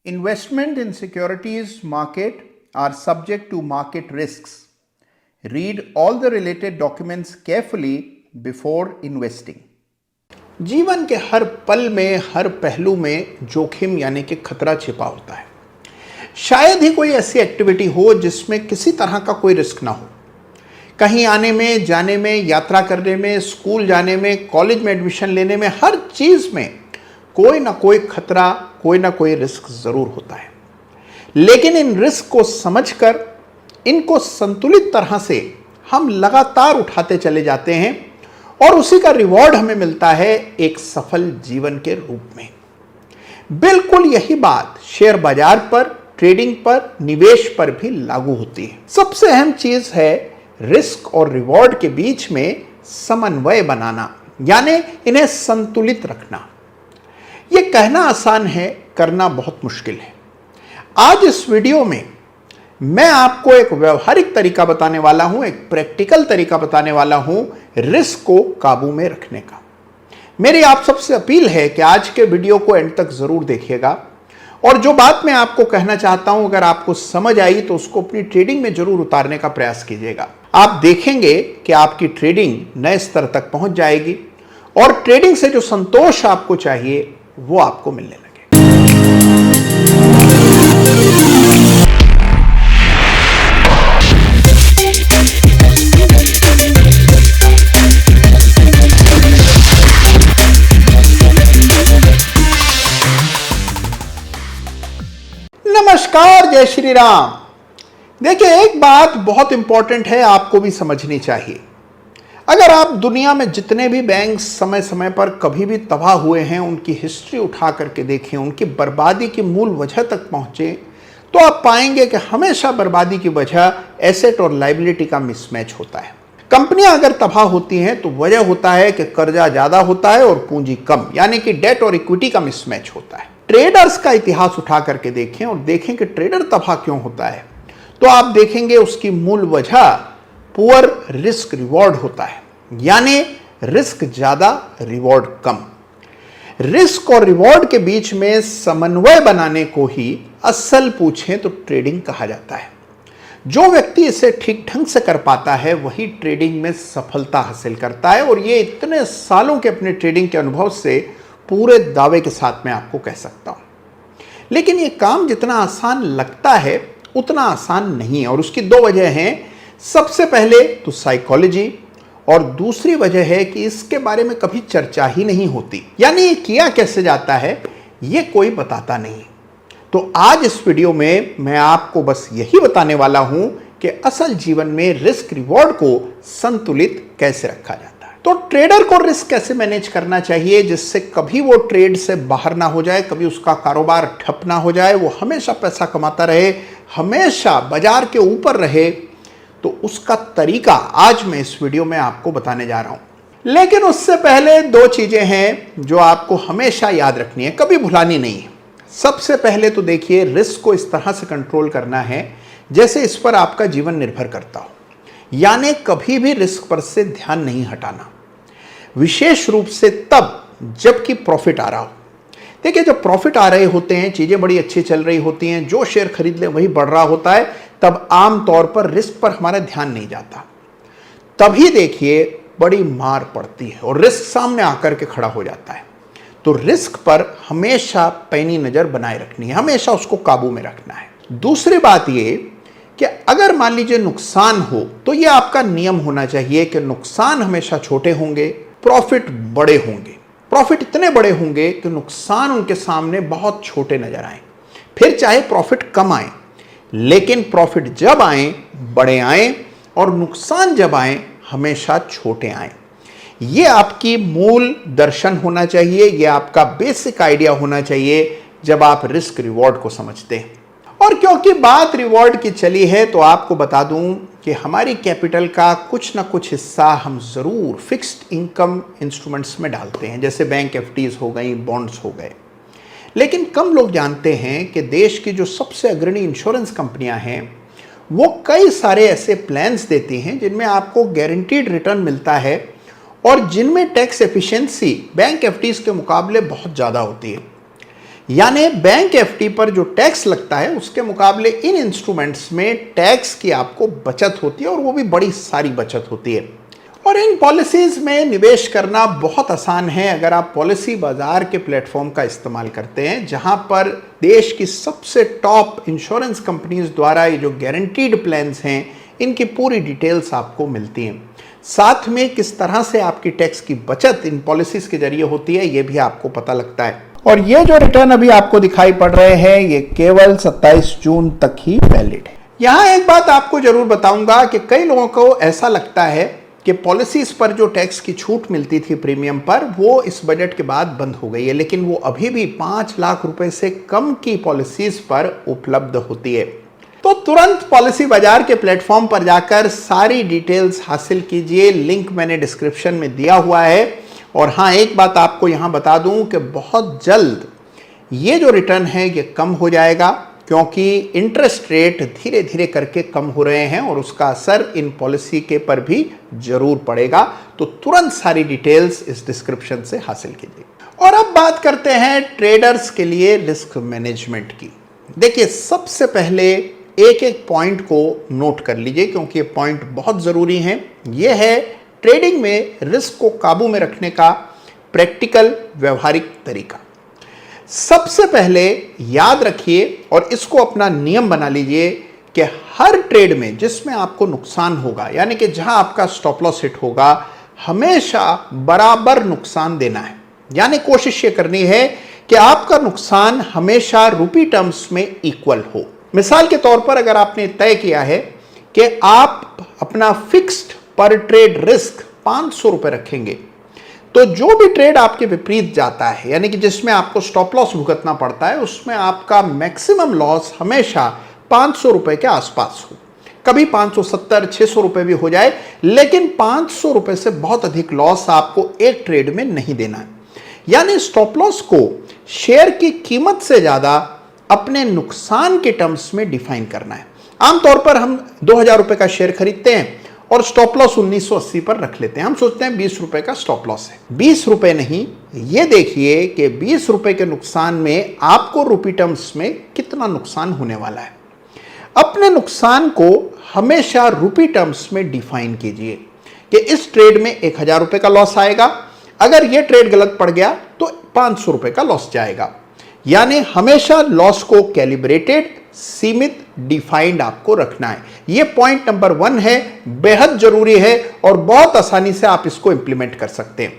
Investment in securities market are subject to market risks. Read all the related documents carefully before investing. जीवन के हर पल में, हर पहलू में जोखिम यानी कि खतरा छिपा होता है। शायद ही कोई ऐसी एक्टिविटी हो जिसमें किसी तरह का कोई रिस्क ना हो। कहीं आने में, जाने में, यात्रा करने में, स्कूल जाने में, कॉलेज में एडमिशन लेने में, हर चीज में कोई ना कोई खतरा, कोई ना कोई रिस्क जरूर होता है। लेकिन इन रिस्क को समझकर इनको संतुलित तरह से हम लगातार उठाते चले जाते हैं और उसी का रिवॉर्ड हमें मिलता है एक सफल जीवन के रूप में। बिल्कुल यही बात शेयर बाजार पर, ट्रेडिंग पर, निवेश पर भी लागू होती है। सबसे अहम चीज है रिस्क और रिवॉर्ड के बीच में समन्वय बनाना, यानी इन्हें संतुलित रखना। यह कहना आसान है, करना बहुत मुश्किल है। आज इस वीडियो में मैं आपको एक व्यवहारिक तरीका बताने वाला हूं, एक प्रैक्टिकल तरीका बताने वाला हूं रिस्क को काबू में रखने का। मेरी आप सबसे अपील है कि आज के वीडियो को एंड तक जरूर देखिएगा और जो बात मैं आपको कहना चाहता हूं अगर आपको समझ आई तो उसको अपनी ट्रेडिंग में जरूर उतारने का प्रयास कीजिएगा। आप देखेंगे कि आपकी ट्रेडिंग नए स्तर तक पहुंच जाएगी और ट्रेडिंग से जो संतोष आपको चाहिए वो आपको मिलने लगे। नमस्कार, जय श्री राम। देखिए, एक बात बहुत इंपॉर्टेंट है, आपको भी समझनी चाहिए। अगर आप दुनिया में जितने भी बैंक समय समय पर कभी भी तबाह हुए हैं उनकी हिस्ट्री उठा करके देखें, उनकी बर्बादी की मूल वजह तक पहुंचे तो आप पाएंगे कि हमेशा बर्बादी की वजह एसेट और लायबिलिटी का मिसमैच होता है। कंपनियां अगर तबाह होती हैं तो वजह होता है कि कर्जा ज्यादा होता है और पूंजी कम, यानी कि डेट और इक्विटी का मिसमैच होता है। ट्रेडर्स का इतिहास उठा करके देखें और देखें कि ट्रेडर तबाह क्यों होता है तो आप देखेंगे उसकी मूल वजह पुअर रिस्क रिवॉर्ड होता है, यानी रिस्क ज्यादा, रिवॉर्ड कम। रिस्क और रिवॉर्ड के बीच में समन्वय बनाने को ही असल पूछें तो ट्रेडिंग कहा जाता है। जो व्यक्ति इसे ठीक ढंग से कर पाता है वही ट्रेडिंग में सफलता हासिल करता है और ये इतने सालों के अपने ट्रेडिंग के अनुभव से पूरे दावे के साथ मैं आपको कह सकता हूं। लेकिन ये काम जितना आसान लगता है उतना आसान नहीं है और उसकी दो वजह हैं। सबसे पहले तो साइकोलॉजी और दूसरी वजह है कि इसके बारे में कभी चर्चा ही नहीं होती, यानी ये किया कैसे जाता है ये कोई बताता नहीं। तो आज इस वीडियो में मैं आपको बस यही बताने वाला हूं कि असल जीवन में रिस्क रिवॉर्ड को संतुलित कैसे रखा जाता है। तो ट्रेडर को रिस्क कैसे मैनेज करना चाहिए जिससे कभी वो ट्रेड से बाहर ना हो जाए, कभी उसका कारोबार ठप ना हो जाए, वो हमेशा पैसा कमाता रहे, हमेशा बाजार के ऊपर रहे। तो उसका तरीका आज मैं इस वीडियो में आपको बताने जा रहा हूं। लेकिन उससे पहले दो चीजें हैं जो आपको हमेशा याद रखनी है, कभी भुलानी नहीं है। सबसे पहले तो देखिए, रिस्क को इस तरह से कंट्रोल करना है जैसे इस पर आपका जीवन निर्भर करता हो, यानी कभी भी रिस्क पर से ध्यान नहीं हटाना, विशेष रूप से तब जबकि प्रॉफिट आ रहा हो। देखिए, जब प्रॉफिट आ रहे होते हैं, चीजें बड़ी अच्छी चल रही होती हैं, जो शेयर खरीद ले वही बढ़ रहा होता है, तब आमतौर पर रिस्क पर हमारा ध्यान नहीं जाता। तभी देखिए बड़ी मार पड़ती है और रिस्क सामने आकर के खड़ा हो जाता है। तो रिस्क पर हमेशा पैनी नजर बनाए रखनी है, हमेशा उसको काबू में रखना है। दूसरी बात ये कि अगर मान लीजिए नुकसान हो तो यह आपका नियम होना चाहिए कि नुकसान हमेशा छोटे होंगे, प्रॉफिट बड़े होंगे। प्रॉफिट इतने बड़े होंगे कि नुकसान उनके सामने बहुत छोटे नजर आए। फिर चाहे प्रॉफिट कम आए, लेकिन प्रॉफिट जब आए बड़े आए और नुकसान जब आए हमेशा छोटे आए। यह आपकी मूल दर्शन होना चाहिए, यह आपका बेसिक आइडिया होना चाहिए जब आप रिस्क रिवॉर्ड को समझते हैं। और क्योंकि बात रिवॉर्ड की चली है तो आपको बता दूं कि हमारी कैपिटल का कुछ ना कुछ हिस्सा हम जरूर फिक्स्ड इनकम इंस्ट्रूमेंट्स में डालते हैं, जैसे बैंक एफडीज हो गई, बॉन्ड्स हो गए। लेकिन कम लोग जानते हैं कि देश की जो सबसे अग्रणी इंश्योरेंस कंपनियां हैं वो कई सारे ऐसे प्लान्स देती हैं जिनमें आपको गारंटीड रिटर्न मिलता है और जिनमें टैक्स एफिशिएंसी बैंक एफडीज के मुकाबले बहुत ज़्यादा होती है। यानी बैंक एफडी पर जो टैक्स लगता है उसके मुकाबले इन इंस्ट्रूमेंट्स में टैक्स की आपको बचत होती है, और वो भी बड़ी सारी बचत होती है। और इन पॉलिसीज में निवेश करना बहुत आसान है अगर आप पॉलिसी बाजार के प्लेटफॉर्म का इस्तेमाल करते हैं, जहां पर देश की सबसे टॉप इंश्योरेंस कंपनीज द्वारा ये जो गारंटीड प्लान्स हैं इनकी पूरी डिटेल्स आपको मिलती हैं। साथ में किस तरह से आपकी टैक्स की बचत इन पॉलिसीज के जरिए होती है ये भी आपको पता लगता है। और ये जो रिटर्न अभी आपको दिखाई पड़ रहे हैं ये केवल 27 जून तक ही वैलिड है। यहां एक बात आपको जरूर बताऊंगा कि कई लोगों को ऐसा लगता है कि पॉलिसीज पर जो टैक्स की छूट मिलती थी प्रीमियम पर वो इस बजट के बाद बंद हो गई है, लेकिन वो अभी भी 5 लाख रुपए से कम की पॉलिसीज पर उपलब्ध होती है। तो तुरंत पॉलिसी बाजार के प्लेटफॉर्म पर जाकर सारी डिटेल्स हासिल कीजिए, लिंक मैंने डिस्क्रिप्शन में दिया हुआ है। और हाँ, एक बात आपको यहां बता दूं कि बहुत जल्द ये जो रिटर्न है ये कम हो जाएगा, क्योंकि इंटरेस्ट रेट धीरे धीरे करके कम हो रहे हैं और उसका असर इन पॉलिसी के पर भी जरूर पड़ेगा। तो तुरंत सारी डिटेल्स इस डिस्क्रिप्शन से हासिल कीजिए। और अब बात करते हैं ट्रेडर्स के लिए रिस्क मैनेजमेंट की। देखिए, सबसे पहले एक एक पॉइंट को नोट कर लीजिए, क्योंकि ये पॉइंट बहुत जरूरी हैं। यह है ट्रेडिंग में रिस्क को काबू में रखने का प्रैक्टिकल व्यवहारिक तरीका। सबसे पहले याद रखिए और इसको अपना नियम बना लीजिए कि हर ट्रेड में जिसमें आपको नुकसान होगा, यानी कि जहां आपका स्टॉप लॉस हिट होगा, हमेशा बराबर नुकसान देना है। यानी कोशिश ये करनी है कि आपका नुकसान हमेशा रुपी टर्म्स में इक्वल हो। मिसाल के तौर पर अगर आपने तय किया है कि आप अपना फिक्स्ड पर ट्रेड रिस्क 500 रुपए रखेंगे, तो जो भी ट्रेड आपके विपरीत जाता है, यानी कि जिसमें आपको स्टॉप लॉस भुगतना पड़ता है, उसमें आपका मैक्सिमम लॉस हमेशा 500 रुपए के आसपास हो। कभी 570 600 रुपए भी हो जाए, लेकिन 500 रुपए से बहुत अधिक लॉस आपको एक ट्रेड में नहीं देना है। यानी स्टॉप लॉस को शेयर की कीमत से ज्यादा अपने नुकसान के टर्म्स में डिफाइन करना है। आमतौर पर हम 2000 रुपए का शेयर खरीदते हैं और स्टॉप लॉस 1980 पर रख लेते हैं। हम सोचते हैं 20 रुपए का स्टॉप लॉस है। 20 रुपए नहीं, ये देखिए कि 20 रुपए के नुकसान में आपको रुपी टर्म्स में कितना नुकसान होने वाला है। अपने नुकसान को हमेशा रुपी टर्म्स में डिफाइन कीजिए कि इस ट्रेड में 1000 रुपए का लॉस आएगा, अगर यह ट्रेड गलत पड़ गया तो 500 रुपए का लॉस जाएगा। यानी हमेशा लॉस को कैलिब्रेटेड, सीमित, डिफाइंड आपको रखना है। यह पॉइंट नंबर 1 है, बेहद जरूरी है और बहुत आसानी से आप इसको इंप्लीमेंट कर सकते हैं।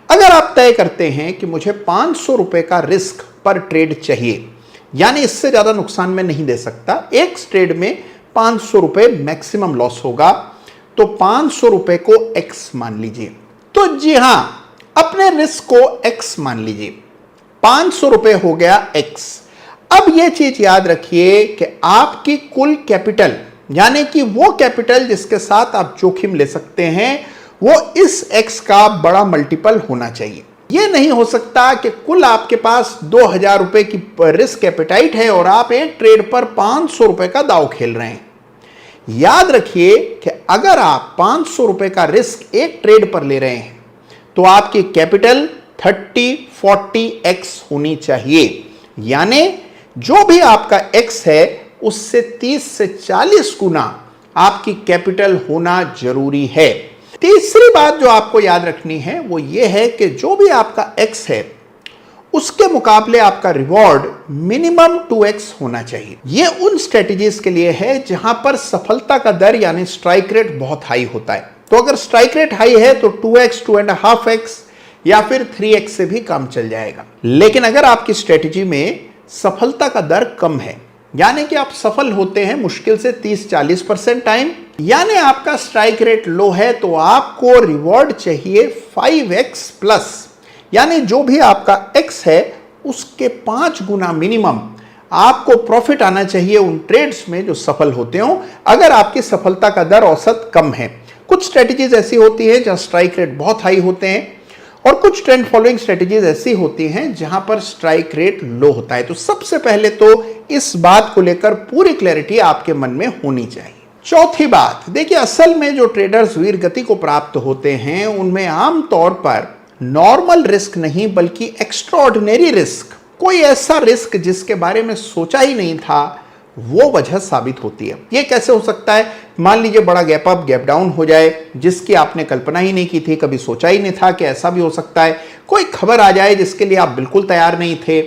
अगर आप तय करते हैं कि मुझे 500 रुपए का रिस्क पर ट्रेड चाहिए, यानी इससे ज्यादा नुकसान मैं नहीं दे सकता, एक ट्रेड में 500 रुपए मैक्सिमम लॉस होगा, तो 500 रुपए को एक्स मान लीजिए। तो जी हां, अपने रिस्क को एक्स मान लीजिए। 500 रुपए हो गया एक्स। अब यह चीज याद रखिए कि आपकी कुल कैपिटल, यानी कि वो कैपिटल जिसके साथ आप जोखिम ले सकते हैं, वो इस एक्स का बड़ा मल्टीपल होना चाहिए। यह नहीं हो सकता कि कुल आपके पास 2000 रुपए की रिस्क एपेटाइट है और आप एक ट्रेड पर 500 रुपए का दांव खेल रहे हैं। याद रखिए कि अगर आप 500 रुपए का रिस्क एक ट्रेड पर ले रहे हैं तो आपकी कैपिटल 30-40x होनी चाहिए। यानी जो भी आपका x है उससे 30 से 40 गुना आपकी कैपिटल होना जरूरी है। तीसरी बात जो आपको याद रखनी है वो ये है कि जो भी आपका x है उसके मुकाबले आपका रिवॉर्ड मिनिमम 2x होना चाहिए। यह उन स्ट्रेटजीज के लिए है जहां पर सफलता का दर यानी स्ट्राइक रेट बहुत हाई होता है। तो अगर स्ट्राइक रेट हाई है तो 2x, 2.5x या फिर 3x से भी काम चल जाएगा। लेकिन अगर आपकी स्ट्रेटजी में सफलता का दर कम है, यानी कि आप सफल होते हैं मुश्किल से 30-40% टाइम, यानी आपका स्ट्राइक रेट लो है, तो आपको रिवॉर्ड चाहिए 5x प्लस, यानी जो भी आपका x है उसके 5 गुना मिनिमम आपको प्रॉफिट आना चाहिए उन ट्रेड्स में जो सफल होते हो, अगर आपकी सफलता का दर औसत कम है। कुछ स्ट्रेटजीज ऐसी होती है जहां स्ट्राइक रेट बहुत हाई होते हैं और कुछ ट्रेंड फॉलोइंग स्ट्रेटजीज ऐसी होती हैं जहां पर स्ट्राइक रेट लो होता है। तो सबसे पहले तो इस बात को लेकर पूरी क्लैरिटी आपके मन में होनी चाहिए। चौथी बात, देखिए असल में जो ट्रेडर्स वीर गति को प्राप्त होते हैं उनमें आमतौर पर नॉर्मल रिस्क नहीं बल्कि एक्स्ट्राऑर्डिनरी रिस्क कोई ऐसा रिस्क जिसके बारे में सोचा ही नहीं था, वो वजह साबित होती है। ये कैसे हो सकता है? मान लीजिए बड़ा गैप अप गैप डाउन हो जाए जिसकी आपने कल्पना ही नहीं की थी, कभी सोचा ही नहीं था कि ऐसा भी हो सकता है। कोई खबर आ जाए जिसके लिए आप बिल्कुल तैयार नहीं थे,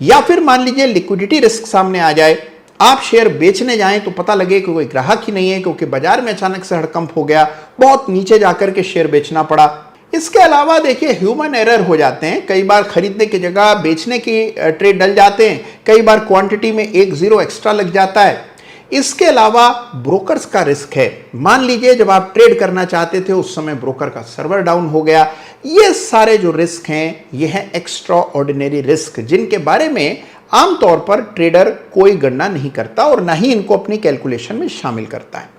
या फिर मान लीजिए लिक्विडिटी रिस्क सामने आ जाए, आप शेयर बेचने जाएं तो पता लगे कि कोई ग्राहक ही नहीं है क्योंकि बाजार में अचानक से हड़कंप हो गया, बहुत नीचे जाकर के शेयर बेचना पड़ा। इसके अलावा देखिए ह्यूमन एरर हो जाते हैं, कई बार खरीदने की जगह बेचने की ट्रेड डल जाते हैं, कई बार क्वांटिटी में 1 0 एक्स्ट्रा लग जाता है। इसके अलावा ब्रोकर्स का रिस्क है। मान लीजिए जब आप ट्रेड करना चाहते थे उस समय ब्रोकर का सर्वर डाउन हो गया। ये सारे जो रिस्क हैं ये हैं एक्स्ट्रा ऑर्डिनरी रिस्क, जिनके बारे में आमतौर पर ट्रेडर कोई गणना नहीं करता और ना ही इनको अपनी कैलकुलेशन में शामिल करता है।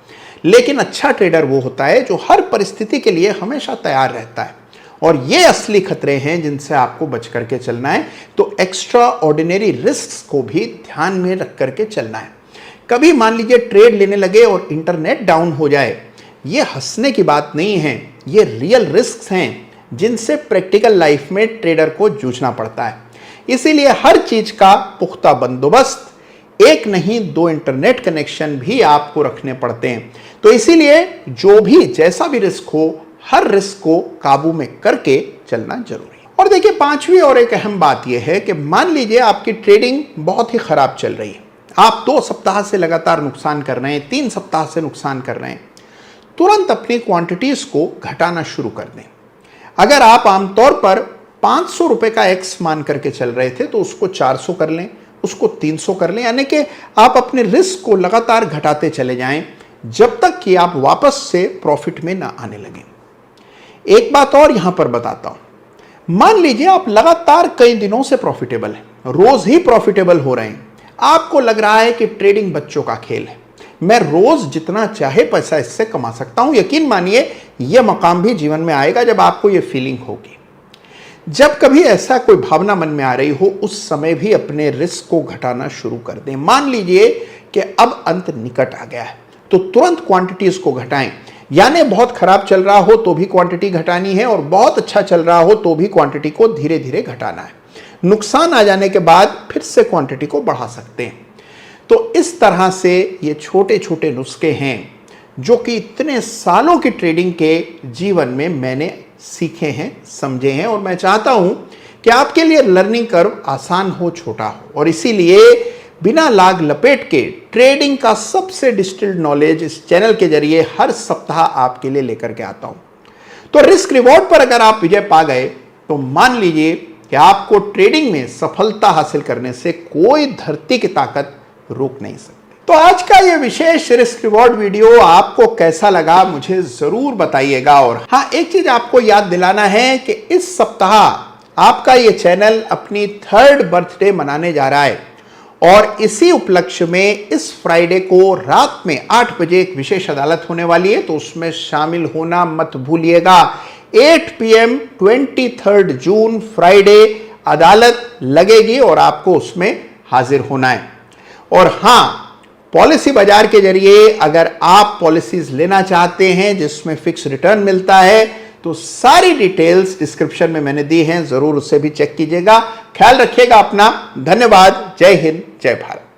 लेकिन अच्छा ट्रेडर वो होता है जो हर परिस्थिति के लिए हमेशा तैयार रहता है, और ये असली खतरे हैं जिनसे आपको बच करके चलना है। तो एक्स्ट्रा ऑर्डिनरी रिस्क को भी ध्यान में रख करके चलना है। कभी मान लीजिए ट्रेड लेने लगे और इंटरनेट डाउन हो जाए, ये हंसने की बात नहीं है, ये रियल रिस्क हैं जिनसे प्रैक्टिकल लाइफ में ट्रेडर को जूझना पड़ता है। इसीलिए हर चीज का पुख्ता बंदोबस्त, एक नहीं 2 इंटरनेट कनेक्शन भी आपको रखने पड़ते हैं। तो इसीलिए जो भी जैसा भी रिस्क हो, हर रिस्क को काबू में करके चलना जरूरी है। और देखिए 5वीं और एक अहम बात यह है कि मान लीजिए आपकी ट्रेडिंग बहुत ही खराब चल रही है, आप 2 सप्ताह से लगातार नुकसान कर रहे हैं, 3 सप्ताह से नुकसान कर रहे हैं, तुरंत अपनी क्वांटिटीज को घटाना शुरू कर दें। अगर आप आमतौर पर 500 रुपए का एक्स मान करके चल रहे थे तो उसको 400 कर लें, उसको 300 कर लें, यानी कि आप अपने रिस्क को लगातार घटाते चले जाएं जब तक कि आप वापस से प्रॉफिट में ना आने लगें। एक बात और यहां पर बताता हूं, मान लीजिए आप लगातार कई दिनों से प्रॉफिटेबल हैं, रोज ही प्रॉफिटेबल हो रहे हैं, आपको लग रहा है कि ट्रेडिंग बच्चों का खेल है, मैं रोज जितना चाहे पैसा इससे कमा सकता हूं। यकीन मानिए यह मकाम भी जीवन में आएगा जब आपको यह फीलिंग होगी। जब कभी ऐसा कोई भावना मन में आ रही हो, उस समय भी अपने रिस्क को घटाना शुरू कर दें। मान लीजिए कि अब अंत निकट आ गया है तो तुरंत क्वांटिटीज को घटाएं, यानी बहुत खराब चल रहा हो तो भी क्वांटिटी घटानी है और बहुत अच्छा चल रहा हो तो भी क्वांटिटी को धीरे धीरे घटाना है। नुकसान आ जाने के बाद फिर से क्वांटिटी को बढ़ा सकते हैं। तो इस तरह से ये छोटे छोटे नुस्खे हैं जो कि इतने सालों की ट्रेडिंग के जीवन में मैंने सीखे हैं, समझे हैं, और मैं चाहता हूं कि आपके लिए लर्निंग कर्व आसान हो, छोटा हो, और इसीलिए बिना लाग लपेट के ट्रेडिंग का सबसे डिस्टिल्ड नॉलेज इस चैनल के जरिए हर सप्ताह आपके लिए लेकर के आता हूं। तो रिस्क रिवॉर्ड पर अगर आप विजय पा गए तो मान लीजिए कि आपको ट्रेडिंग में सफलता हासिल करने से कोई धरती की ताकत रोक नहीं सकती। तो आज का यह विशेष रिस्क रिवॉर्ड वीडियो आपको कैसा लगा मुझे जरूर बताइएगा। और हाँ, एक चीज आपको याद दिलाना है कि इस सप्ताह आपका यह चैनल अपनी 3rd बर्थडे मनाने जा रहा है, और इसी उपलक्ष्य में इस फ्राइडे को रात में 8 बजे एक विशेष अदालत होने वाली है, तो उसमें शामिल होना मत भूलिएगा। 8 PM 23 जून फ्राइडे अदालत लगेगी और आपको उसमें हाजिर होना है। और हाँ, पॉलिसी बाजार के जरिए अगर आप पॉलिसीज लेना चाहते हैं जिसमें फिक्स रिटर्न मिलता है तो सारी डिटेल्स डिस्क्रिप्शन में मैंने दी हैं, जरूर उससे भी चेक कीजिएगा। ख्याल रखिएगा अपना। धन्यवाद। जय हिंद, जय भारत।